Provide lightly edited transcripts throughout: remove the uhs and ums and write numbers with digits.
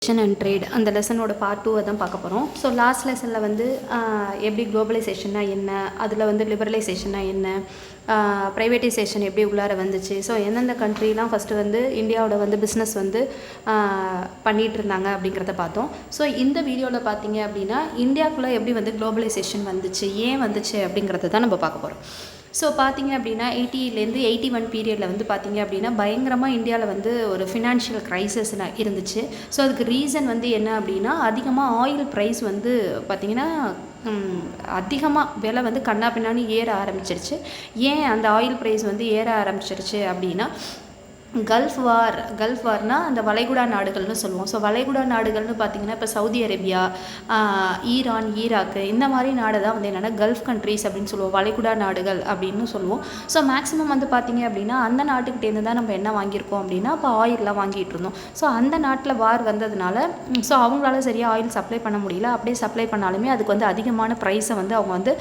And trade அந்த லெசனோட part 2 தான் பார்க்க போகிறோம். ஸோ லாஸ்ட் லெசனில் வந்து எப்படி குளோபலைசேஷன்னா என்ன, அதில் வந்து லிபரலைசேஷன்னா என்ன, ப்ரைவேட்டைசேஷன் எப்படி உள்ளார வந்துச்சு, ஸோ எந்தெந்த கண்ட்ரிலாம் ஃபஸ்ட்டு வந்து இந்தியாவோட வந்து பிஸ்னஸ் வந்து பண்ணிகிட்டு இருந்தாங்க அப்படிங்கிறத பார்த்தோம். ஸோ இந்த வீடியோவில் பார்த்தீங்க அப்படின்னா இந்தியாவுக்குள்ளே எப்படி வந்து குளோபலைசேஷன் வந்துச்சு, ஏன் வந்துச்சு அப்படிங்கிறத தான் நம்ம பார்க்க போகிறோம். ஸோ பார்த்தீங்க அப்படின்னா 80லேருந்து 81 பீரியடில் வந்து பார்த்தீங்க அப்படின்னா பயங்கரமாக இந்தியாவில் வந்து ஒரு ஃபினான்ஷியல் க்ரைசிஸ் இருந்துச்சு. ஸோ அதுக்கு ரீசன் வந்து என்ன அப்படின்னா அதிகமாக ஆயில் ப்ரைஸ் வந்து பார்த்திங்கன்னா அதிகமாக விலை வந்து கண்ணா பின்னான்னு ஏற ஆரம்பிச்சிருச்சு. ஏன் அந்த ஆயில் ப்ரைஸ் வந்து ஏற ஆரம்பிச்சிருச்சு அப்படின்னா கல்ஃப் வார்னால் அந்த வளைகுடா நாடுகள்னு சொல்லுவோம். ஸோ வளைகுடா நாடுகள்னு பார்த்திங்கன்னா இப்போ சவுதி அரேபியா, ஈரான், ஈராக்கு இந்த மாதிரி நாடு தான் வந்து என்னென்னா கல்ஃப் கண்ட்ரீஸ் அப்படின்னு சொல்லுவோம், வளைகுடா நாடுகள் அப்படின்னு சொல்லுவோம். ஸோ மேக்ஸிமம் வந்து பார்த்திங்க அப்படின்னா அந்த நாட்டுக்கிட்டேருந்து தான் நம்ம என்ன வாங்கியிருக்கோம் அப்படின்னா இப்போ ஆயிலெலாம் வாங்கிட்டு இருந்தோம். ஸோ அந்த நாட்டில் வார் வந்ததுனால ஸோ அவங்களால சரியாக ஆயில் சப்ளை பண்ண முடியல. அப்படியே சப்ளை பண்ணாலுமே அதுக்கு வந்து அதிகமான ப்ரைஸை வந்து அவங்க வந்து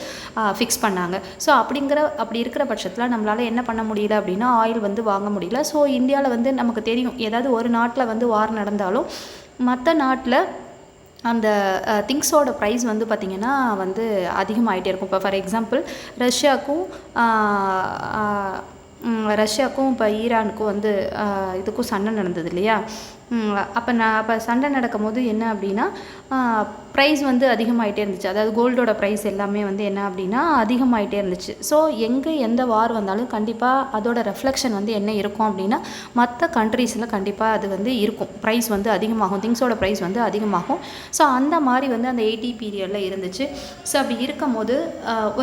ஃபிக்ஸ் பண்ணாங்க. ஸோ அப்படி இருக்கிற பட்சத்தில் நம்மளால் என்ன பண்ண முடியல அப்படின்னா ஆயில் வந்து வாங்க முடியல. ஸோ இந்தியாவில் வந்து நமக்கு தெரியும், ஏதாவது ஒரு நாட்டில் வந்து வார் நடந்தாலும் மற்ற நாட்டில் அந்த திங்ஸோட ப்ரைஸ் வந்து பார்த்திங்கன்னா வந்து அதிகமாகிட்டே இருக்கும். இப்போ ஃபார் எக்ஸாம்பிள் ரஷ்யாவுக்கும் இப்போ ஈரானுக்கும் வந்து இதுக்கும் சண்டை நடந்தது இல்லையா. அப்போ சண்டை நடக்கும் போது என்ன அப்படின்னா ப்ரைஸ் வந்து அதிகமாகிட்டே இருந்துச்சு. அதாவது கோல்டோட ப்ரைஸ் எல்லாமே வந்து என்ன அப்படின்னா அதிகமாகிட்டே இருந்துச்சு. ஸோ எந்த வார் வந்தாலும் கண்டிப்பாக அதோட ரெஃப்ளெக்ஷன் வந்து என்ன இருக்கும் அப்படின்னா மற்ற கண்ட்ரீஸில் கண்டிப்பாக அது வந்து இருக்கும், ப்ரைஸ் வந்து அதிகமாகும், திங்ஸோட ப்ரைஸ் வந்து அதிகமாகும். ஸோ அந்த மாதிரி வந்து அந்த 80 பீரியடில் இருந்துச்சு. ஸோ அப்படி இருக்கும் போது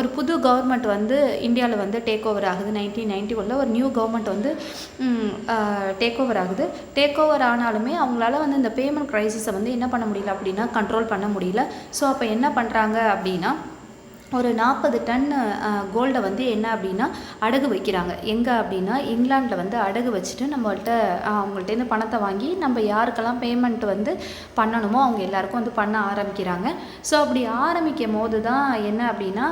ஒரு புது கவர்மெண்ட் வந்து இந்தியாவில் வந்து டேக் ஓவர் ஆகுது. 1991 ஒரு நியூ கவர்மெண்ட் வந்து டேக் ஓவர் ஆகுது. டேக் ஓவர் ஆனாலுமே அவங்களால வந்து இந்த பேமெண்ட் க்ரைசிஸை வந்து என்ன பண்ண முடியல அப்படின்னா கண்ட்ரோல் பண்ண முடியல. ஸோ அப்போ என்ன பண்ணுறாங்க அப்படின்னா ஒரு 40 டன் கோல்டை வந்து என்ன அப்படின்னா அடகு வைக்கிறாங்க. எங்கே அப்படின்னா இங்கிலாண்டில் வந்து அடகு வச்சுட்டு அவங்கள்ட்டேருந்து பணத்தை வாங்கி நம்ம யாருக்கெல்லாம் பேமெண்ட் வந்து பண்ணணுமோ அவங்க எல்லாருக்கும் வந்து பண்ண ஆரம்பிக்கிறாங்க. ஸோ அப்படி ஆரம்பிக்கும் போது தான் என்ன அப்படின்னா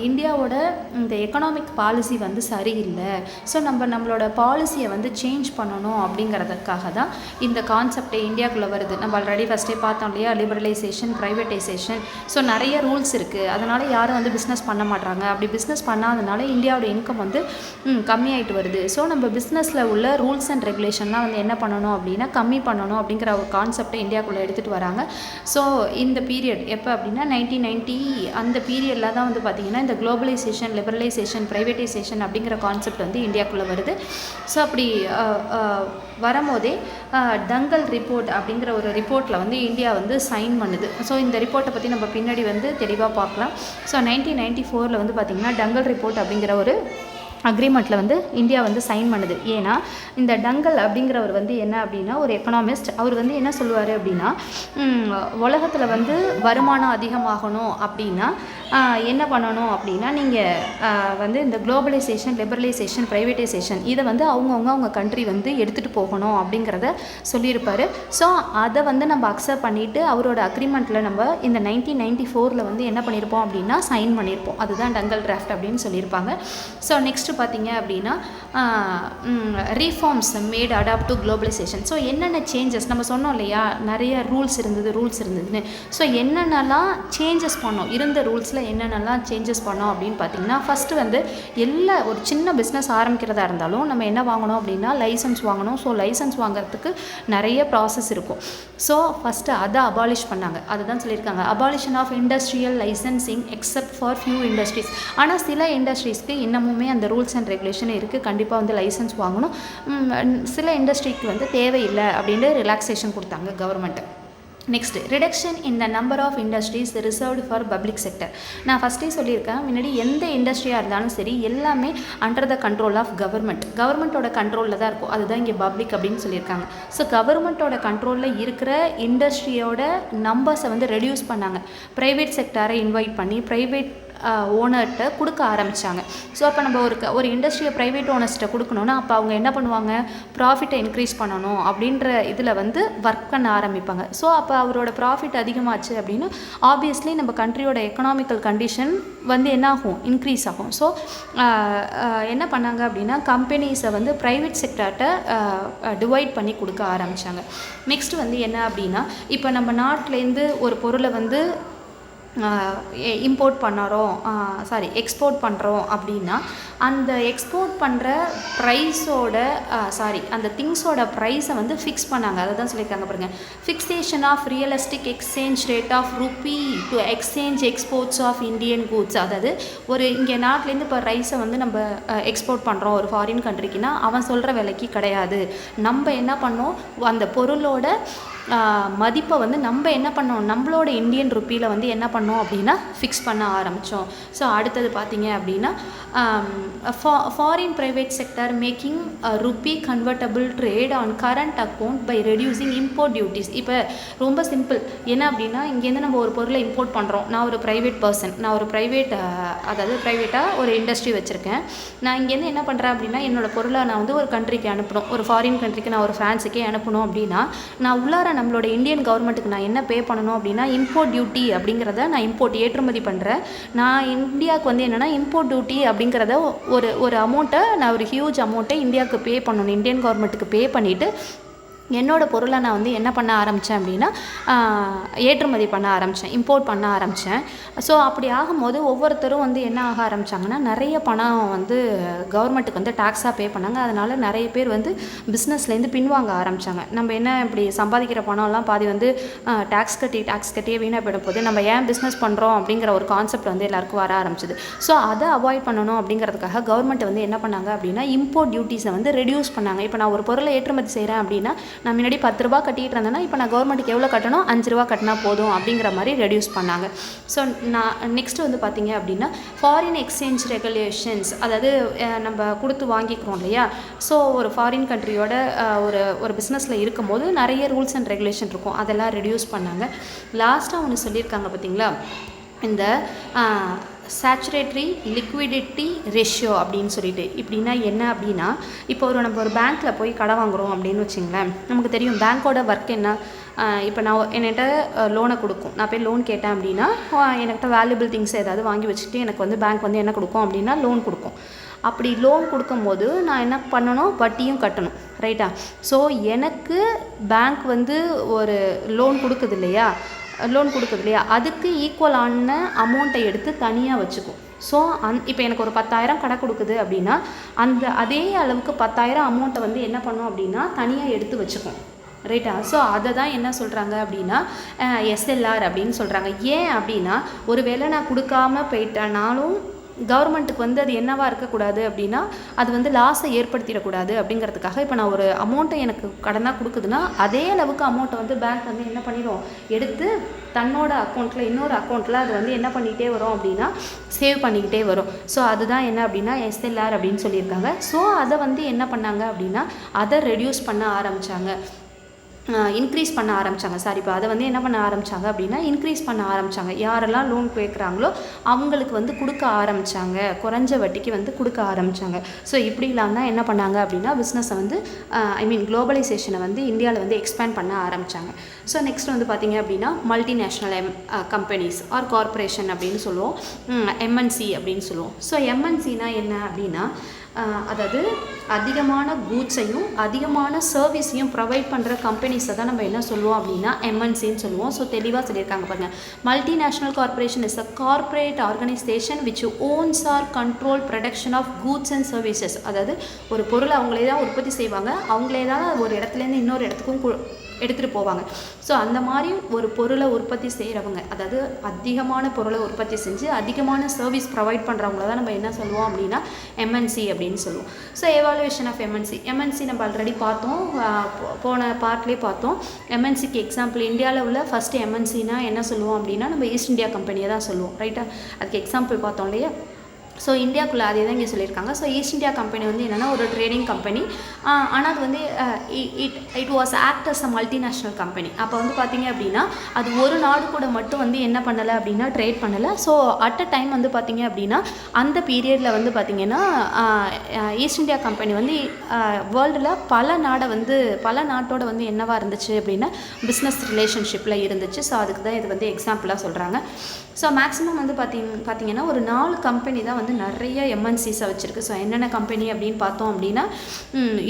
இந்தியாவோட இந்த எக்கனாமிக் பாலிசி வந்து சரியில்லை. ஸோ நம்மளோட பாலிசியை வந்து சேஞ்ச் பண்ணணும் அப்படிங்கிறதுக்காக தான் இந்த கான்செப்டே இந்தியாவுக்குள்ளே வருது. நம்ம ஆல்ரெடி ஃபஸ்ட்டே பார்த்தோம் இல்லையா, லிபரலைசேஷன், ப்ரைவேட்டைசேஷன். ஸோ நிறைய ரூல்ஸ் இருக்குது, அதனால் யாரும் வந்து பிஸ்னஸ் பண்ண மாட்டாங்க. அப்படி பிஸ்னஸ் பண்ணாதனால இந்தியாவோட இன்கம் வந்து கம்மியாயிட்டு வருது. ஸோ நம்ம பிஸ்னஸில் உள்ள ரூல்ஸ் அண்ட் ரெகுலேஷன்லாம் வந்து என்ன பண்ணணும் அப்படின்னா கம்மி பண்ணணும் அப்படிங்கிற ஒரு கான்செப்டை இந்தியாவுக்குள்ளே எடுத்துகிட்டு வராங்க. ஸோ இந்த பீரியட் எப்போ அப்படின்னா 1990 அந்த பீரியடில் தான் வந்து பார்த்திங்கன்னா இந்த குளோபலைசேஷன், லிபரலைசேஷன், ப்ரைவேட்டைசேஷன் அப்படிங்கிற கான்செப்ட் வந்து இந்தியாவுக்குள்ளே வருது. ஸோ அப்படி வரும்போதே டங்கல் ரிப்போர்ட் அப்படிங்கிற ஒரு ரிப்போர்ட்டில் வந்து இந்தியா வந்து சைன் பண்ணுது. ஸோ இந்த ரிப்போர்ட்டை பற்றி நம்ம பின்னாடி வந்து தெளிவாக பார்க்கலாம். ஸோ 1994 வந்து பார்த்திங்கன்னா டங்கல் ரிப்போர்ட் அப்படிங்கிற ஒரு அக்ரிமெண்ட்டில் வந்து இந்தியா வந்து சைன் பண்ணுது. ஏன்னா இந்த டங்கல் அப்படிங்கிறவர் வந்து என்ன அப்படின்னா ஒரு எக்கனாமிஸ்ட். அவர் வந்து என்ன சொல்லுவார் அப்படின்னா உலகத்தில் வந்து வருமானம் அதிகமாகணும் அப்படின்னா என்ன பண்ணணும் அப்படின்னா நீங்கள் வந்து இந்த குளோபலைசேஷன், லிபரலைசேஷன், ப்ரைவேட்டைசேஷன் இதை வந்து அவங்க கண்ட்ரி வந்து எடுத்துகிட்டு போகணும் அப்படிங்கிறத சொல்லியிருப்பார். ஸோ அதை வந்து நம்ம அக்செப்ட் பண்ணிவிட்டு அவரோட அக்ரிமெண்ட்டில் நம்ம இந்த 1994 வந்து என்ன பண்ணியிருப்போம் அப்படின்னா சைன் பண்ணியிருப்போம். அதுதான் டங்கல் டிராஃப்ட் அப்படின்னு சொல்லியிருப்பாங்க. ஸோ நெக்ஸ்ட் பார்த்தீங்க அப்படின்னா reforms made adopt to globalisation. So என்னென்ன சேஞ்சஸ் நம்ம சொன்னோம் இல்லையா, நிறைய ரூல்ஸ் இருந்ததுன்னு. ஸோ என்னென்னலாம் சேஞ்சஸ் பண்ணோம், இருந்த ரூல்ஸில் என்னென்னலாம் சேஞ்சஸ் பண்ணோம் அப்படின்னு பார்த்தீங்கன்னா ஃபஸ்ட்டு வந்து ஒரு சின்ன பிஸ்னஸ் ஆரம்பிக்கிறதா இருந்தாலும் நம்ம என்ன வாங்கணும் அப்படின்னா லைசன்ஸ் வாங்கணும். ஸோ லைசன்ஸ் வாங்குறதுக்கு நிறைய ப்ராசஸ் இருக்கும். ஸோ ஃபஸ்ட்டு அதை அபாலிஷ் பண்ணாங்க. அதுதான் சொல்லியிருக்காங்க, abolition of industrial licensing except for few industries. ஆனால் சில இண்டஸ்ட்ரீஸ்க்கு இன்னமுமே அந்த ரூல்ஸ் அண்ட் ரெகுலேஷன் இருக்குது, கண்டிப்பாக வந்து லைசன்ஸ் வாங்கணும். சில இண்டஸ்ட்ரிக்கு வந்து தேவையில்லை அப்படின்னு ரிலாக்ஸேஷன் கொடுத்தாங்க government. Next reduction in the number of industries reserved for public sector. நான் ஃபஸ்ட்டே சொல்லியிருக்கேன், முன்னாடி எந்த இண்டஸ்ட்ரியாக இருந்தாலும் சரி எல்லாமே அண்டர் த கண்ட்ரோல் ஆஃப் கவர்மெண்ட்டோட கண்ட்ரோலில் தான் இருக்கும். அதுதான் இங்கே பப்ளிக் அப்படின்னு சொல்லியிருக்காங்க. ஸோ கவர்மெண்ட்டோட கண்ட்ரோலில் இருக்கிற இண்டஸ்ட்ரியோட நம்பர்ஸை வந்து ரெடியூஸ் பண்ணாங்க. ப்ரைவேட் செக்டாரை இன்வைட் பண்ணி ப்ரைவேட் ஓனர்கிட்ட கொடுக்க ஆரம்பித்தாங்க. ஸோ அப்போ நம்ம ஒரு இண்டஸ்ட்ரியை ப்ரைவேட் ஓனர்ஸ்கிட்ட கொடுக்கணுன்னா அப்போ அவங்க என்ன பண்ணுவாங்க, ப்ராஃபிட்டை இன்க்ரீஸ் பண்ணணும் அப்படின்ற இதில் வந்து ஒர்க் பண்ண ஆரம்பிப்பாங்க. ஸோ அப்போ அவரோட ப்ராஃபிட் அதிகமாச்சு அப்படின்னா ஆப்வியஸ்லி நம்ம கண்ட்ரியோட எக்கனாமிக்கல் கண்டிஷன் வந்து என்ன ஆகும், இன்க்ரீஸ் ஆகும். ஸோ என்ன பண்ணாங்க அப்படின்னா கம்பெனிஸை வந்து ப்ரைவேட் செக்டார்கிட்ட டிவைட் பண்ணி கொடுக்க ஆரம்பித்தாங்க. நெக்ஸ்ட் வந்து என்ன அப்படின்னா இப்போ நம்ம நாட்டிலேருந்து ஒரு பொருளை வந்து இம்போர்ட் பண்ணுறோம், எக்ஸ்போர்ட் பண்ணுறோம் அப்படின்னா அந்த எக்ஸ்போர்ட் பண்ணுற ப்ரைஸோட அந்த திங்ஸோட ப்ரைஸை வந்து ஃபிக்ஸ் பண்ணாங்க. அதை தான் சொல்லியிருக்காங்க பாருங்கள், fixation of realistic exchange rate of rupee to exchange exports of Indian goods. அதாவது ஒரு இங்கே நாட்டிலேருந்து இப்போ ரைஸை வந்து நம்ம எக்ஸ்போர்ட் பண்ணுறோம் ஒரு ஃபாரின் கண்ட்ரிக்குன்னா அவன் சொல்கிற விலைக்கு கிடையாது. நம்ம என்ன பண்ணோம், அந்த பொருளோட மதிப்பை வந்து நம்ம என்ன பண்ணோம், நம்மளோட இந்தியன் ருப்பியில் வந்து என்ன பண்ணோம் அப்படின்னா ஃபிக்ஸ் பண்ண ஆரம்பித்தோம். ஸோ அடுத்தது பார்த்தீங்க அப்படின்னா foreign private sector making rupee convertible trade on current account by reducing import duties. இப்போ ரொம்ப சிம்பிள் என்ன அப்படின்னா இங்கேருந்து நம்ம ஒரு பொருளை இம்போர்ட் பண்ணுறோம். நான் ஒரு ப்ரைவேட் பர்சன், நான் ஒரு அதாவது ப்ரைவேட்டாக ஒரு இண்டஸ்ட்ரி வச்சுருக்கேன். நான் இங்கேருந்து என்ன பண்ணுறேன் அப்படின்னா என்னோடய பொருளை நான் வந்து ஒரு கண்ட்ரிக்கு அனுப்பணும், ஒரு ஃபாரின் கண்ட்ரிக்கு நான் ஒரு ஃப்ரான்ஸுக்கே அனுப்பணும் அப்படின்னா நான் உள்ளார நம்மளோட இந்தியன் கவர்மெண்ட்டுக்கு நான் என்ன பே பண்ணணும் அப்படின்னா இம்போர்ட் டியூட்டி அப்படிங்கிறத நான் இம்போர்ட் ஏற்றுமதி பண்ணுறேன். நான் இந்தியாவுக்கு வந்து என்னென்னா இம்போர்ட் டியூட்டி அப்படிங்கிறத ஒரு அமௌண்ட்டை நான் ஒரு ஹியூஜ் அமௌண்ட்டை இந்தியாவுக்கு பே பண்ணணும், இந்தியன் கவர்மெண்ட்டுக்கு பே பண்ணிவிட்டு என்னோடய பொருளை நான் வந்து என்ன பண்ண ஆரம்பித்தேன் அப்படின்னா ஏற்றுமதி பண்ண ஆரம்பித்தேன், இம்போர்ட் பண்ண ஆரம்பித்தேன். ஸோ அப்படி ஆகும்போது ஒவ்வொருத்தரும் வந்து என்ன ஆக ஆரம்பித்தாங்கன்னா நிறைய பணம் வந்து கவர்மெண்ட்டுக்கு வந்து டேக்ஸாக பே பண்ணாங்க. அதனால் நிறைய பேர் வந்து பிஸ்னஸ்லேருந்து பின்வாங்க ஆரம்பித்தாங்க. நம்ம என்ன இப்படி சம்பாதிக்கிற பணம்லாம் பாதி வந்து டேக்ஸ் கட்டியே வீணாக போயிட போது, நம்ம ஏன் பிஸ்னஸ் பண்ணுறோம் அப்படிங்கிற ஒரு கான்செப்ட் வந்து எல்லாருக்கும் வர ஆரம்பிச்சிது. ஸோ அதை அவாய்ட் பண்ணணும் அப்படிங்கிறதுக்காக கவர்மெண்ட் வந்து என்ன பண்ணாங்க அப்படின்னா இம்போர்ட் டியூட்டிஸை வந்து ரெடியூஸ் பண்ணாங்க. இப்போ நான் ஒரு பொருளை ஏற்றுமதி செய்கிறேன் அப்படின்னா நான் முன்னாடி 10 ரூபா கட்டிகிட்டு இருந்தேன்னா இப்போ நான் கவர்மெண்ட்டுக்கு எவ்வளோ கட்டணும், 5 ரூபா கட்டினா போதும் அப்படிங்கிற மாதிரி ரெடியூஸ் பண்ணாங்க. ஸோ நெக்ஸ்ட் வந்து பார்த்தீங்க அப்படின்னா ஃபாரின் எக்ஸ்சேஞ்ச் ரெகுலேஷன்ஸ், அதாவது நம்ம கொடுத்து வாங்கிக்கிறோம் இல்லையா. ஸோ ஒரு ஃபாரின் கண்ட்ரியோட ஒரு பிஸ்னஸில் இருக்கும்போது நிறைய ரூல்ஸ் அண்ட் ரெகுலேஷன் இருக்கும், அதெல்லாம் ரெடியூஸ் பண்ணாங்க. லாஸ்ட்டாக ஒன்று சொல்லியிருக்காங்க பார்த்தீங்களா, இந்த சேச்சுரேட்டரி லிக்விடிட்டி ரேஷியோ அப்படின்னு சொல்லிட்டு. இப்படின்னா என்ன அப்படின்னா இப்போ நம்ம ஒரு பேங்க்கில் போய் கடை வாங்குகிறோம் அப்படின்னு வச்சுங்களேன், நமக்கு தெரியும் பேங்க்கோட ஒர்க் என்ன. இப்போ நான் என்கிட்ட லோனை கொடுக்கும், நான் போய் லோன் கேட்டேன் அப்படின்னா என்கிட்ட வேல்யூபிள் திங்ஸ் ஏதாவது வாங்கி வச்சுட்டு எனக்கு வந்து பேங்க் வந்து என்ன கொடுக்கும் அப்படின்னா லோன் கொடுக்கும். அப்படி லோன் கொடுக்கும்போது நான் என்ன பண்ணணும், வட்டியும் கட்டணும், ரைட்டா. ஸோ எனக்கு பேங்க் வந்து ஒரு லோன் கொடுக்குது இல்லையா, அதுக்கு ஈக்குவலான அமௌண்ட்டை எடுத்து தனியாக வச்சுக்கும். ஸோ இப்போ எனக்கு ஒரு 10,000 கடை கொடுக்குது அப்படின்னா அதே அளவுக்கு 10,000 அமௌண்ட்டை வந்து என்ன பண்ணும் அப்படின்னா தனியாக எடுத்து வச்சுக்கும், ரைட்டா. ஸோ அதை தான் என்ன சொல்கிறாங்க அப்படின்னா எஸ்எல்ஆர் அப்படின்னு சொல்கிறாங்க. ஏன் அப்படின்னா ஒரு வேளை நான் கொடுக்காம போயிட்டேனாலும் கவர்மெண்ட்டுக்கு வந்து அது என்னவாக இருக்கக்கூடாது அப்படின்னா அது வந்து லாஸை ஏற்படுத்திடக்கூடாது அப்படிங்கிறதுக்காக இப்போ நான் ஒரு அமௌண்ட்டை எனக்கு கடனாக கொடுக்குதுன்னா அதே அளவுக்கு அமௌண்ட்டை வந்து பேங்க் வந்து என்ன பண்ணிடும், எடுத்து தன்னோட அக்கௌண்ட்டில் இன்னொரு அக்கௌண்ட்டில் அது வந்து என்ன பண்ணிக்கிட்டே வரும் அப்படின்னா சேவ் பண்ணிக்கிட்டே வரும். ஸோ அதுதான் என்ன அப்படின்னா எஸ்எல்ஆர் அப்படின்னு சொல்லியிருக்காங்க. ஸோ அதை வந்து என்ன பண்ணாங்க அப்படின்னா அதை ரெடியூஸ் பண்ண ஆரம்பித்தாங்க, இன்க்ரீஸ் பண்ண ஆரம்பித்தாங்க. இப்போ அதை வந்து என்ன பண்ண ஆரம்பித்தாங்க அப்படின்னா இன்க்ரீஸ் பண்ண ஆரம்பித்தாங்க. யாரெல்லாம் லோன் கேட்குறாங்களோ அவங்களுக்கு வந்து கொடுக்க ஆரம்பித்தாங்க, குறைஞ்ச வட்டிக்கு வந்து கொடுக்க ஆரம்பித்தாங்க. ஸோ இப்படிலாம் தான் என்ன பண்ணாங்க அப்படின்னா பிஸ்னஸை வந்து குளோபலைசேஷனை வந்து இந்தியாவில் வந்து எக்ஸ்பேண்ட் பண்ண ஆரம்பித்தாங்க. ஸோ நெக்ஸ்ட் வந்து பார்த்திங்க அப்படின்னா மல்டிநேஷ்னல் கம்பெனிஸ் ஆர் கார்பரேஷன் அப்படின்னு சொல்லுவோம், எம்என்சி அப்படின்னு சொல்லுவோம். ஸோ எம்என்சினா என்ன அப்படின்னா அதாவது அதிகமான கூட்ஸையும் அதிகமான சர்வீஸையும் ப்ரொவைட் பண்ணுற கம்பெனிஸை தான் நம்ம என்ன சொல்லுவோம் அப்படின்னா எம்என்சின்னு சொல்லுவோம். ஸோ தெளிவாக சொல்லியிருக்காங்க பாருங்கள், multinational corporation is a corporate organisation which owns or control production of goods and services. அதாவது ஒரு பொருளை அவங்களே தான் உற்பத்தி செய்வாங்க, அவங்களே தான் ஒரு இடத்துலேருந்து இன்னொரு இடத்துக்கும் எடுத்துகிட்டு போவாங்க. ஸோ அந்த மாதிரி ஒரு பொருளை உற்பத்தி செய்கிறவங்க, அதாவது அதிகமான பொருளை உற்பத்தி செஞ்சு அதிகமான சர்வீஸ் ப்ரொவைட் பண்ணுறவங்கள தான் நம்ம என்ன சொல்லுவோம் அப்படின்னா எம்என்சி அப்படின்னு சொல்லுவோம். ஸோ எவாலுவேஷன் ஆஃப் எம்என்சி நம்ம ஆல்ரெடி பார்த்தோம், போன பார்ட்லேயே பார்த்தோம். எம்என்சிக்கு எக்ஸாம்பிள் இந்தியாவில் உள்ள ஃபஸ்ட்டு எம்என்சினா என்ன சொல்லுவோம் அப்படின்னா நம்ம ஈஸ்ட் இந்தியா கம்பெனியை தான் சொல்லுவோம், ரைட்டா. அதுக்கு எக்ஸாம்பிள் பார்த்தோம் இல்லையா. ஸோ இந்தியாக்குள்ளே அதே தான் இங்கே சொல்லியிருக்காங்க. ஸோ ஈஸ்ட் இந்தியா கம்பெனி வந்து என்னென்னா ஒரு ட்ரேடிங் கம்பெனி. ஆனால் அது வந்து it was act as a multinational company. அப்போ வந்து பார்த்திங்க அப்படின்னா அது ஒரு நாடு கூட மட்டும் வந்து என்ன பண்ணலை அப்படின்னா ட்ரேட் பண்ணலை. ஸோ அட் அ டைம் வந்து பார்த்திங்க அப்படின்னா அந்த பீரியடில் வந்து பார்த்திங்கன்னா ஈஸ்ட் இந்தியா கம்பெனி வந்து வேர்ல்டில் பல நாட்டோட வந்து என்னவாக இருந்துச்சு அப்படின்னா பிஸ்னஸ் ரிலேஷன்ஷிப்பில் இருந்துச்சு. ஸோ அதுக்கு தான் இது வந்து எக்ஸாம்பிளாக சொல்கிறாங்க. ஸோ மேக்ஸிமம் வந்து பார்த்திங்கன்னா ஒரு 4 கம்பெனி தான் வந்து நிறைய எம்என்சிஸை வச்சுருக்கு. ஸோ என்னென்ன கம்பெனி அப்படின்னு பார்த்தோம் அப்படின்னா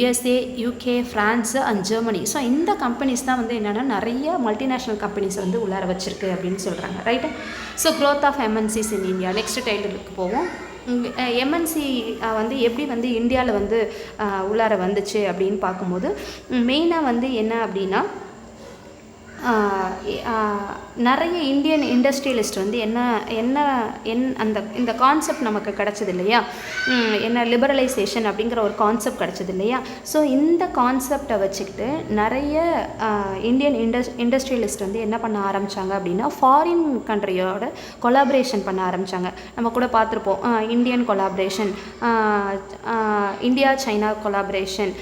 USA, UK, France and Germany. So இந்த கம்பெனிஸ் தான் வந்து என்னென்னா நிறைய மல்டிநேஷ்னல் கம்பெனிஸ் வந்து உள்ளார வச்சுருக்கு அப்படின்னு சொல்கிறாங்க. Right. So growth of MNCs in India. Next டைட்டிலுக்கு போவோம். எம்என்சி வந்து எப்படி வந்து இந்தியாவில் வந்து உள்ளார வந்துச்சு அப்படின்னு பார்க்கும்போது மெயினாக வந்து என்ன அப்படின்னா நிறைய இந்தியன் இண்டஸ்ட்ரியலிஸ்ட் வந்து இந்த கான்செப்ட் நமக்கு கிடச்சது இல்லையா, என்ன லிபரலைசேஷன் அப்படிங்கிற ஒரு கான்செப்ட் கிடச்சது இல்லையா. ஸோ இந்த கான்செப்டை வச்சுக்கிட்டு நிறைய இந்தியன் இண்டஸ்ட்ரியலிஸ்ட் வந்து என்ன பண்ண ஆரம்பித்தாங்க அப்படின்னா ஃபாரின் கண்ட்ரியோட கொலாபரேஷன் பண்ண ஆரம்பித்தாங்க. நம்ம கூட பார்த்துருப்போம் Indian collaboration, India China collaboration,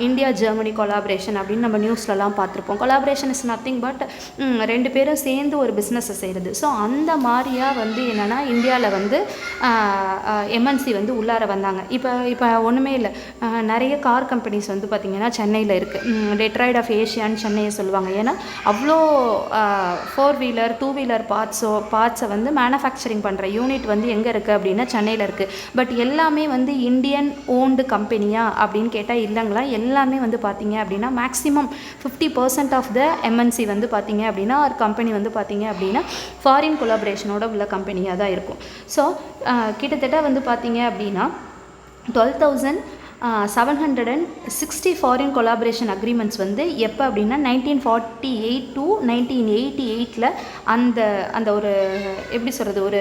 India Germany collaboration அப்படின்னு நம்ம நியூஸ்லலாம் பார்த்துருப்போம். கொலாபரேஷன் இஸ் நத்திங் பட் 2 பேரும் சேர்ந்து ஒரு பிஸ்னஸை செய்கிறது. ஸோ அந்த மாதிரியாக வந்து என்னென்னா இந்தியாவில் வந்து எம்என்சி வந்து உள்ளார வந்தாங்க. இப்போ ஒன்றுமே இல்லை, நிறைய கார் கம்பெனிஸ் வந்து பார்த்திங்கன்னா சென்னையில் இருக்குது. டெட்ராய்ட் ஆஃப் ஏஷியான்னு சென்னையை சொல்லுவாங்க. ஏன்னா அவ்வளோ 4 வீலர் 2 வீலர் பார்ட்ஸை வந்து மேனுஃபேக்சரிங் பண்ணுற யூனிட் வந்து எங்கே இருக்குது அப்படின்னா சென்னையில் இருக்குது. பட் எல்லாமே வந்து இந்தியன் ஓன்டு கம்பெனியா அப்படின்னு கேட்டால் இல்லைங்களா. எல்லாமே வந்து பார்த்திங்க அப்படின்னா மேக்ஸிமம் 50% ஆஃப் த எம்என்சி வந்து பார்த்திங்க அப்படின்னா ஒரு கம்பெனி வந்து பார்த்திங்க அப்படின்னா ஃபாரின் கொலாபரேஷனோட உள்ள கம்பெனியாக தான் இருக்கும். ஸோ கிட்டத்தட்ட வந்து பார்த்திங்க அப்படின்னா 12,760 ஃபாரின் கொலாபரேஷன் அக்ரிமெண்ட்ஸ் வந்து எப்போ அப்படின்னா 1948 to 1988 அந்த ஒரு எப்படி சொல்கிறது ஒரு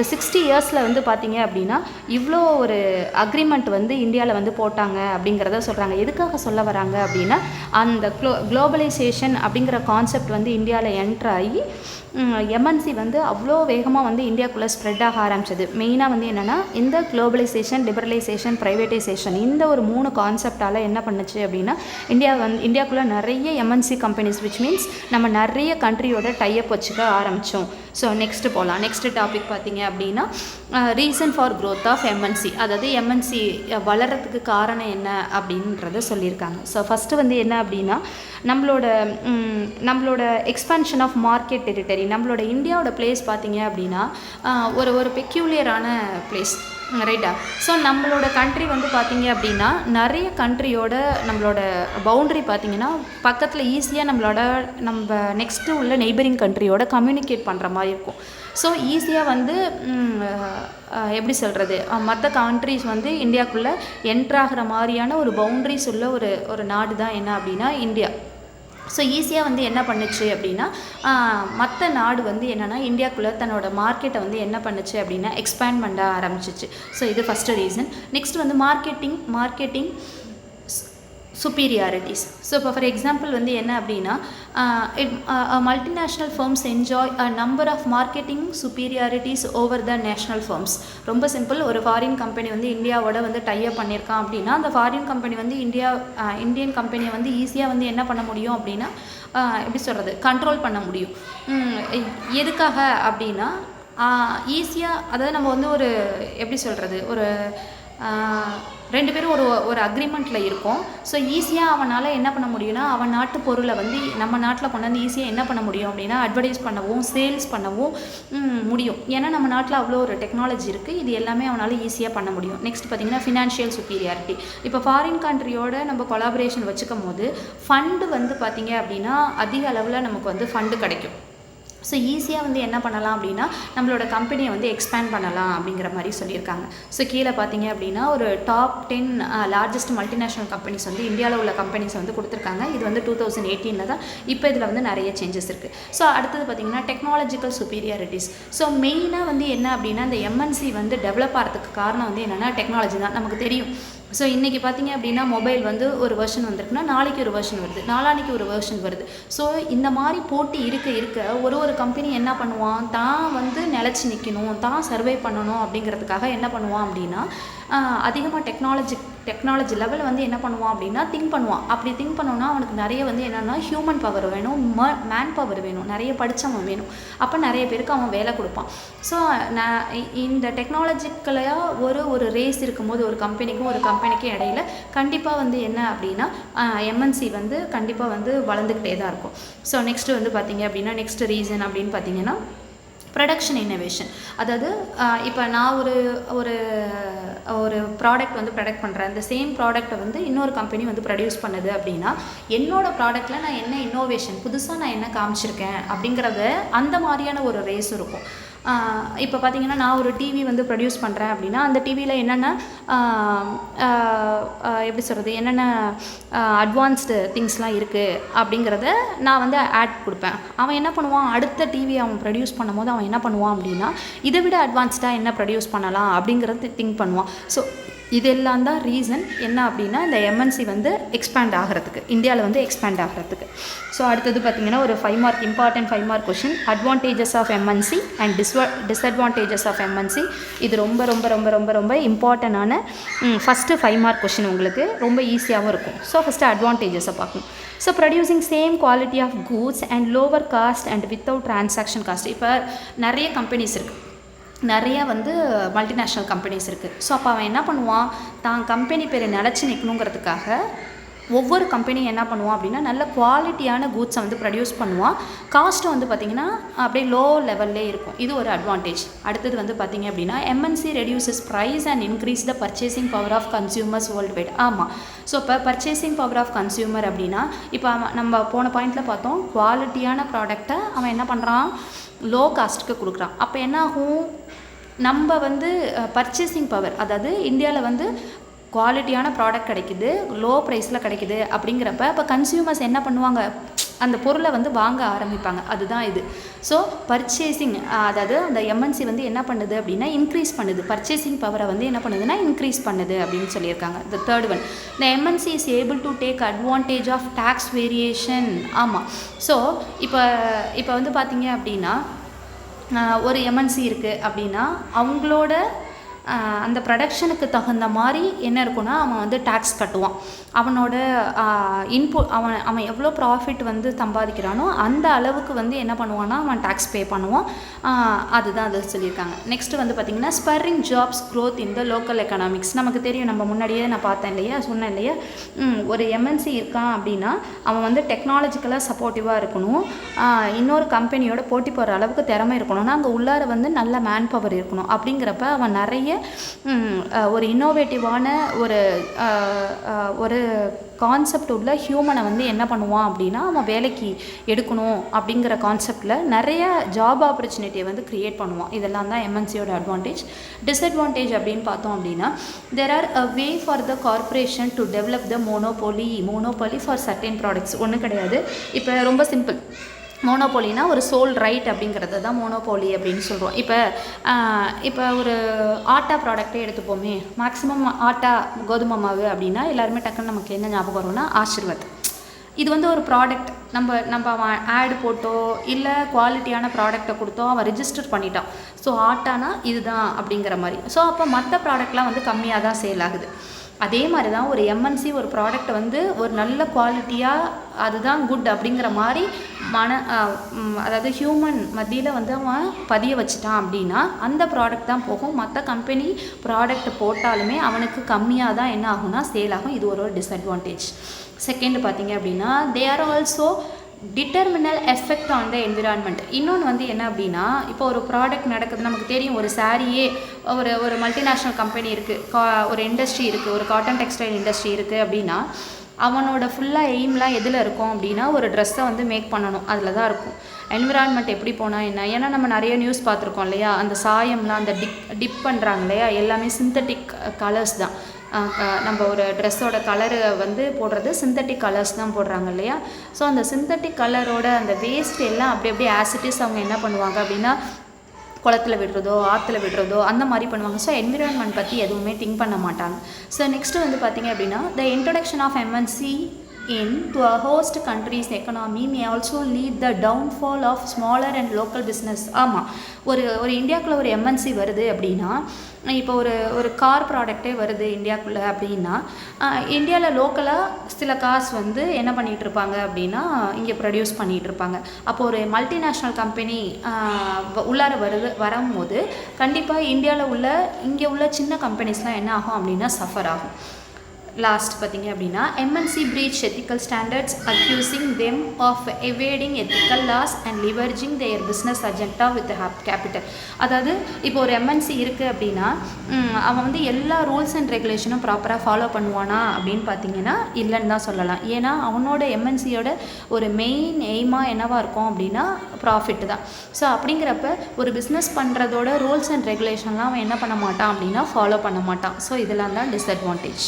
60 இயர்ஸில் வந்து பார்த்திங்க அப்படின்னா இவ்வளோ ஒரு அக்ரிமெண்ட் வந்து இந்தியாவில் வந்து போட்டாங்க அப்படிங்கிறத சொல்கிறாங்க. எதுக்காக சொல்ல வராங்க அப்படின்னா அந்த குளோபலைசேஷன் அப்படிங்கிற கான்செப்ட் வந்து இந்தியாவில் என்ட்ரு ஆகி எம்என்சி வந்து அவ்வளோ வேகமாக வந்து இந்தியாவுக்குள்ளே ஸ்ப்ரெட் ஆக ஆரம்பிச்சது. மெயினாக வந்து என்னென்னா இந்த குளோபலைசேஷன், லிபரலைசேஷன், ப்ரைவேட்டைசேஷன் இந்த ஒரு 3 கான்செப்டால் என்ன பண்ணுச்சு அப்படின்னா இந்தியாவுக்குள்ளே நிறைய எம்என்சி கம்பெனிஸ் விச் மீன்ஸ் நம்ம நிறைய கண்ட்ரியோட டைப் வச்சுக்க ஆரம்பித்தோம். ஸோ நெக்ஸ்ட்டு போகலாம். நெக்ஸ்ட்டு டாபிக் பார்த்திங்க அப்படின்னா reason for growth of MNC, அதாவது எம்என்சி வளர்கிறதுக்கு காரணம் என்ன அப்படின்றத சொல்லியிருக்காங்க. ஸோ ஃபஸ்ட்டு வந்து என்ன அப்படின்னா நம்மளோட எக்ஸ்பான்ஷன் ஆஃப் மார்க்கெட் டெரிட்டரி. நம்மளோட இந்தியாவோட பிளேஸ் பார்த்திங்க அப்படின்னா ஒரு பெக்யூலியரான பிளேஸ், ரைட்டா. ஸோ நம்மளோட கண்ட்ரி வந்து பார்த்திங்க அப்படின்னா நிறைய கண்ட்ரியோட நம்மளோட பவுண்ட்ரி பார்த்திங்கன்னா பக்கத்தில் ஈஸியாக நம்ம நெக்ஸ்ட்டு உள்ள நெய்பரிங் கண்ட்ரியோட கம்யூனிகேட் பண்ணுற மாதிரி இருக்கும். ஸோ ஈஸியாக வந்து எப்படி சொல்கிறது மற்ற கண்ட்ரிஸ் வந்து இந்தியாவுக்குள்ளே என்ட்ராகிற மாதிரியான ஒரு பவுண்ட்ரிஸ் உள்ள ஒரு நாடு தான் என்ன அப்படின்னா இந்தியா. ஸோ ஈஸியாக வந்து என்ன பண்ணுச்சு அப்படின்னா மற்ற நாடு வந்து என்னென்னா இந்தியாவுக்குள்ளே தன்னோட மார்க்கெட்டை வந்து என்ன பண்ணுச்சு அப்படின்னா எக்ஸ்பேண்ட் பண்ண ஆரம்பிச்சிச்சு. ஸோ இது ஃபஸ்ட்டு ரீசன். நெக்ஸ்ட் வந்து மார்க்கெட்டிங் superiorities. ஸோ இப்போ ஃபார் எக்ஸாம்பிள் வந்து என்ன அப்படின்னா multinational firms enjoy a number of marketing superiorities over the national firms. ரொம்ப சிம்பிள். ஒரு ஃபாரின் கம்பெனி வந்து இந்தியாவோட வந்து டைப் பண்ணியிருக்கான் அப்படின்னா அந்த ஃபாரின் கம்பெனி வந்து இந்தியன் கம்பெனியை வந்து ஈஸியாக வந்து என்ன பண்ண முடியும் அப்படின்னா எப்படி சொல்கிறது கண்ட்ரோல் பண்ண முடியும். எதுக்காக அப்படின்னா ஈஸியாக, அதாவது நம்ம வந்து ஒரு எப்படி சொல்கிறது ஒரு 2 பேரும் ஒரு அக்ரிமெண்ட்டில் இருக்கோம். ஸோ ஈஸியாக அவனால் என்ன பண்ண முடியும்னா அவன் நாட்டு பொருளை வந்து நம்ம நாட்டில் கொண்டு வந்து ஈஸியாக என்ன பண்ண முடியும் அப்படின்னா அட்வர்டைஸ் பண்ணவும் சேல்ஸ் பண்ணவும் முடியும். ஏன்னா நம்ம நாட்டில் அவ்வளோ ஒரு டெக்னாலஜி இருக்குது. இது எல்லாமே அவனால் ஈஸியாக பண்ண முடியும். நெக்ஸ்ட் பார்த்திங்கன்னா ஃபினான்ஷியல் சுப்பீரியாரிட்டி. இப்போ ஃபாரின் கண்ட்ரியோட நம்ம கொலாபரேஷன் வச்சுக்கும் போது ஃபண்டு வந்து பார்த்திங்க அப்படின்னா அதிக அளவில் நமக்கு வந்து ஃபண்டு கிடைக்கும். ஸோ ஈஸியாக வந்து என்ன பண்ணலாம் அப்படின்னா நம்மளோட கம்பெனியை வந்து எக்ஸ்பேண்ட் பண்ணலாம் அப்படிங்கிற மாதிரி சொல்லியிருக்காங்க. ஸோ கீழே பார்த்தீங்க அப்படின்னா ஒரு டாப் 10 லார்ஜஸ்ட் மல்டிநேஷ்னல் கம்பெனிஸ் வந்து இந்தியாவில் உள்ள கம்பெனிஸ் வந்து கொடுத்துருக்காங்க. இது வந்து 2018 தான். இப்போ இதில் வந்து நிறைய சேஞ்சஸ் இருக்குது. ஸோ அடுத்தது பார்த்திங்கன்னா டெக்னாலஜிக்கல் சுப்பீரியாரிட்டிஸ். ஸோ மெயினாக வந்து என்ன அப்படின்னா இந்த எம்என்சி வந்து டெவலப் ஆகிறதுக்கு காரணம் வந்து என்னென்னா டெக்னாலஜி தான். நமக்கு தெரியும் ஸோ இன்றைக்கி பார்த்தீங்க அப்படின்னா மொபைல் வந்து ஒரு வெர்ஷன் வந்திருக்குன்னா நாளைக்கு ஒரு வெர்ஷன் வருது, நாளான்னைக்கு ஒரு வெர்ஷன் வருது. ஸோ இந்த மாதிரி போட்டி இருக்க ஒரு கம்பெனி என்ன பண்ணுவான், தான் வந்து நிலச்சி நிற்கணும், தான் சர்வை பண்ணணும் அப்படிங்கிறதுக்காக என்ன பண்ணுவான் அப்படின்னா அதிகமாக டெக்னாலஜி லெவல் வந்து என்ன பண்ணுவான் அப்படின்னா திங்க் பண்ணுவான். அப்படி திங்க் பண்ணோன்னா அவனுக்கு நிறைய வந்து என்னென்னா ஹியூமன் பவர் வேணும், மேன் பவர் வேணும், நிறைய படித்தவன் வேணும். அப்போ நிறைய பேருக்கு அவன் வேலை கொடுப்பான். ஸோ இந்த டெக்னாலஜிக்கலாக ஒரு ரேஸ் இருக்கும்போது ஒரு கம்பெனிக்கும் இடையில கண்டிப்பாக வந்து என்ன அப்படின்னா எம்என்சி வந்து கண்டிப்பாக வந்து வளர்ந்துக்கிட்டே தான் இருக்கும். ஸோ நெக்ஸ்ட்டு வந்து பார்த்திங்க அப்படின்னா நெக்ஸ்ட் ரீசன் அப்படின்னு பார்த்தீங்கன்னா ப்ரொடக்ஷன் இன்னோவேஷன். அதாவது இப்போ நான் ஒரு ப்ராடக்ட் வந்து ப்ரொடக்ட் பண்ணுறேன், அந்த சேம் ப்ராடக்ட்டை வந்து இன்னொரு கம்பெனி வந்து ப்ரொடியூஸ் பண்ணுது அப்படின்னா என்னோடய ப்ராடக்ட்டில் நான் என்ன இன்னோவேஷன் புதுசாக நான் என்ன காமிச்சிருக்கேன் அப்படிங்கிறத அந்த மாதிரியான ஒரு ரேஸ் இருக்கும். இப்போ பார்த்தீங்கன்னா நான் ஒரு டிவி வந்து ப்ரொடியூஸ் பண்ணுறேன் அப்படின்னா அந்த டிவியில் என்னென்ன எப்படி சொல்கிறது, என்னென்ன அட்வான்ஸ்டு திங்ஸ்லாம் இருக்குது அப்படிங்கிறத நான் வந்து ஆட் கொடுப்பேன். அவன் என்ன பண்ணுவான், அடுத்த டிவி அவன் ப்ரொடியூஸ் பண்ணும்போது அவன் என்ன பண்ணுவான் அப்படின்னா இதை விட அட்வான்ஸ்டாக என்ன ப்ரொடியூஸ் பண்ணலாம் அப்படிங்கிறது திங்க் பண்ணுவான். ஸோ இதெல்லாம் தான் ரீசன் என்ன அப்படின்னா இந்த எம்என்சி வந்து எக்ஸ்பேண்ட் ஆகிறதுக்கு, இந்தியாவில் வந்து எக்ஸ்பேண்ட் ஆகிறதுக்கு. ஸோ அடுத்தது பார்த்திங்கன்னா ஒரு 5 mark important 5 mark question, advantages of MNC and disadvantages of MNC. இது ரொம்ப ரொம்ப ரொம்ப ரொம்ப ரொம்ப இம்பார்ட்டண்டான ஃபஸ்ட்டு 5 மார்க் கொஷின், உங்களுக்கு ரொம்ப ஈஸியாகவும் இருக்கும். ஸோ ஃபஸ்ட்டு அட்வான்டேஜஸை பார்க்கணும். So producing same quality of goods and lower cost and without transaction cost. இப்போ நிறைய கம்பெனிஸ் இருக்குது, நிறையா வந்து மல்டிநேஷ்னல் கம்பெனிஸ் இருக்குது. ஸோ அப்போ அவன் என்ன பண்ணுவான், தான் கம்பெனி பேரை நிலச்சி நிற்கணுங்கிறதுக்காக ஒவ்வொரு கம்பெனியும் என்ன பண்ணுவான் அப்படின்னா நல்ல குவாலிட்டியான கூட்ஸை வந்து ப்ரொடியூஸ் பண்ணுவான். காஸ்ட்டும் வந்து பார்த்திங்கன்னா அப்படியே லோ லெவல்லே இருக்கும். இது ஒரு அட்வான்டேஜ். அடுத்தது வந்து பார்த்திங்க அப்படின்னா MNC reduces price and increase the purchasing power of consumers worldwide. ஆமாம், ஸோ இப்போ பர்ச்சேசிங் பவர் ஆஃப் கன்சியூமர் அப்படின்னா இப்போ நம்ம போன பாயிண்டில் பார்த்தோம், குவாலிட்டியான ப்ராடக்டை அவன் என்ன பண்ணுறான், லோ காஸ்ட்டுக்கு கொடுக்குறான். அப்போ என்ன ஆகும், நம்ம வந்து பர்ச்சேசிங் பவர், அதாவது இந்தியாவில் வந்து குவாலிட்டியான ப்ராடக்ட் கிடைக்குது, லோ ப்ரைஸில் கிடைக்குது அப்படிங்கிறப்ப இப்போ கன்சியூமர்ஸ் என்ன பண்ணுவாங்க, அந்த பொருளை வந்து வாங்க ஆரம்பிப்பாங்க. அதுதான் இது. ஸோ பர்ச்சேசிங், அதாவது அந்த எம்என்சி வந்து என்ன பண்ணுது அப்படின்னா இன்க்ரீஸ் பண்ணுது, பர்ச்சேசிங் பவரை வந்து என்ன பண்ணுதுன்னா இன்க்ரீஸ் பண்ணுது அப்படின்னு சொல்லியிருக்காங்க. The third one, the MNC is able to take advantage of tax variation. ஆமாம், ஸோ இப்போ வந்து பார்த்தீங்க அப்படின்னா ஒரு எம்என்சி இருக்குது அப்படின்னா அவங்களோட அந்த ப்ரொடக்ஷனுக்கு தகுந்த மாதிரி என்ன இருக்குன்னா அவன் வந்து டேக்ஸ் கட்டுவான். அவனோட அவன் எவ்வளோ ப்ராஃபிட் வந்து சம்பாதிக்கிறானோ அந்த அளவுக்கு வந்து என்ன பண்ணுவான்னா அவன் டேக்ஸ் பே பண்ணுவான். அதுதான் அது சொல்லியிருக்காங்க. நெக்ஸ்ட்டு வந்து பார்த்திங்கன்னா spurring jobs growth in the local economics. நமக்கு தெரியும், நம்ம முன்னாடியே நான் பார்த்தேன் இல்லையா, சொன்னேன் இல்லையா, ஒரு எம்என்சி இருக்கான் அப்படின்னா அவன் வந்து டெக்னாலஜிக்கலாக சப்போர்ட்டிவாக இருக்கணும், இன்னொரு கம்பெனியோட போட்டி போடுற அளவுக்கு திறமை இருக்கணும்னா அங்கே உள்ளார வந்து நல்ல மேன் பவர் இருக்கணும். அப்படிங்கிறப்ப அவன் நிறைய ஒரு இன்னோவேட்டிவான ஒரு கான்செப்ட் உள்ள ஹியூமனை வந்து என்ன பண்ணுவான் அப்படின்னா அவன் வேலைக்கு எடுக்கணும் அப்படிங்கிற கான்செப்டில் நிறைய ஜாப் ஆப்பர்ச்சுனிட்டியை வந்து க்ரியேட் பண்ணுவான். இதெல்லாம் தான் எம்என்சியோட அட்வான்டேஜ். டிஸ்அட்வான்டேஜ் அப்படின்னு பார்த்தோம் அப்படின்னா there are a way for the corporation to develop the monopoly for certain products. ஒன்றும் கிடையாது. இப்போ ரொம்ப சிம்பிள், மோனோபோலினா ஒரு சோல் ரைட் அப்படிங்கிறது தான் மோனோபோலி அப்படின்னு சொல்கிறோம். இப்போ ஒரு ஆட்டா ப்ராடக்டே எடுத்துப்போமே, மேக்ஸிமம் ஆட்டா கோதுமை மாவு அப்படின்னா எல்லாருமே டக்குன்னு நமக்கு என்ன ஞாபகம் வரும்னா ஆஷிர்வாத். இது வந்து ஒரு ப்ராடக்ட், நம்ம அவன் ஆட் போட்டோ இல்லை குவாலிட்டியான ப்ராடக்டை கொடுத்தோ அவன் ரிஜிஸ்டர் பண்ணிட்டான். ஸோ ஆட்டானா இதுதான் அப்படிங்கிற மாதிரி. ஸோ அப்போ மற்ற ப்ராடக்ட்லாம் வந்து கம்மியாக தான் சேல் ஆகுது. அதே மாதிரி தான் ஒரு எம்என்சி ஒரு ப்ராடக்ட் வந்து ஒரு நல்ல குவாலிட்டியாக அதுதான் குட் அப்படிங்கிற மாதிரி அதாவது ஹியூமன் மத்தியில் வந்து அவன் பதிய வச்சுட்டான் அப்படின்னா அந்த ப்ராடக்ட் தான் போகும். மற்ற கம்பெனி ப்ராடக்ட் போட்டாலுமே அவனுக்கு கம்மியாக தான் என்ன ஆகும்னா சேல் ஆகும். இது ஒரு டிஸ்அட்வான்டேஜ். செகண்ட் பார்த்தீங்க அப்படின்னா they are also detrimental effect on the environment. இன்னொன்று வந்து என்ன அப்படின்னா இப்போ ஒரு ப்ராடக்ட் நடக்குது, நமக்கு தெரியும், ஒரு சாரியே ஒரு மல்டிநேஷ்னல் கம்பெனி இருக்குது, ஒரு இண்டஸ்ட்ரி இருக்குது, ஒரு காட்டன் டெக்ஸ்டைல் இண்டஸ்ட்ரி இருக்குது அப்படின்னா அவனோட ஃபுல்லாக எய்ம்லாம் எதில் இருக்கும் அப்படின்னா ஒரு ட்ரெஸ்ஸை வந்து மேக் பண்ணணும், அதில் தான் இருக்கும். என்விரான்மெண்ட் எப்படி போனால் என்ன, ஏன்னா நம்ம நிறைய நியூஸ் பார்த்துருக்கோம் இல்லையா, அந்த சாயம்லாம் அந்த டிப் பண்ணுறாங்க இல்லையா, எல்லாமே சிந்தட்டிக் கலர்ஸ் தான். நம்ம ஒரு ட்ரெஸ்ஸோட கலரு வந்து போடுறது சிந்தட்டிக் கலர்ஸ் தான் போடுறாங்க இல்லையா. ஸோ அந்த சிந்தட்டிக் கலரோட அந்த வேஸ்ட் எல்லாம் அப்படி அப்படியே ஆசிட்டிஸ் அவங்க என்ன பண்ணுவாங்க அப்படின்னா குளத்துல விடுறதோ ஆற்றுல விடுறதோ அந்த மாதிரி பண்ணுவாங்க. ஸோ என்விரான்மெண்ட் பற்றி எதுவுமே திங்க் பண்ண மாட்டாங்க. ஸோ நெக்ஸ்ட்டு வந்து பார்த்திங்க அப்படின்னா the introduction of MNC to a host country's economy may also lead the downfall of smaller and local business. ஆமாம், ஒரு இந்தியாவுக்குள்ளே ஒரு எம்என்சி வருது அப்படின்னா, இப்போ ஒரு கார் ப்ராடக்டே வருது இந்தியாவுக்குள்ளே அப்படின்னா, இந்தியாவில் லோக்கலாக சில கார்ஸ் வந்து என்ன பண்ணிகிட்ருப்பாங்க அப்படின்னா இங்கே ப்ரொடியூஸ் பண்ணிகிட்ருப்பாங்க. அப்போ ஒரு மல்டிநேஷ்னல் கம்பெனி உள்ளார வரும்போது கண்டிப்பாக இந்தியாவில் இங்கே உள்ள சின்ன கம்பெனிஸ்லாம் என்ன ஆகும் அப்படின்னா சஃபர் ஆகும். லாஸ்ட் பார்த்திங்க அப்படின்னா MNC breach ethical standards accusing them of evading ethical laws and leveraging their business agenda with capital. அதாவது இப்போ ஒரு எம்என்சி இருக்குது அப்படின்னா அவன் வந்து எல்லா ரூல்ஸ் அண்ட் ரெகுலேஷனும் ப்ராப்பராக ஃபாலோ பண்ணுவானா அப்படின்னு பார்த்தீங்கன்னா இல்லைன்னு தான் சொல்லலாம். ஏன்னா அவனோட எம்என்சியோட ஒரு மெயின் எய்மாக என்னவாக இருக்கும் அப்படின்னா ப்ராஃபிட் தான். ஸோ அப்படிங்கிறப்ப ஒரு பிஸ்னஸ் பண்ணுறதோட ரூல்ஸ் அண்ட் ரெகுலேஷன்லாம் அவன் என்ன பண்ண மாட்டான் அப்படின்னா ஃபாலோ பண்ண மாட்டான். ஸோ இதெல்லாம் தான் டிஸ்அட்வான்டேஜ்.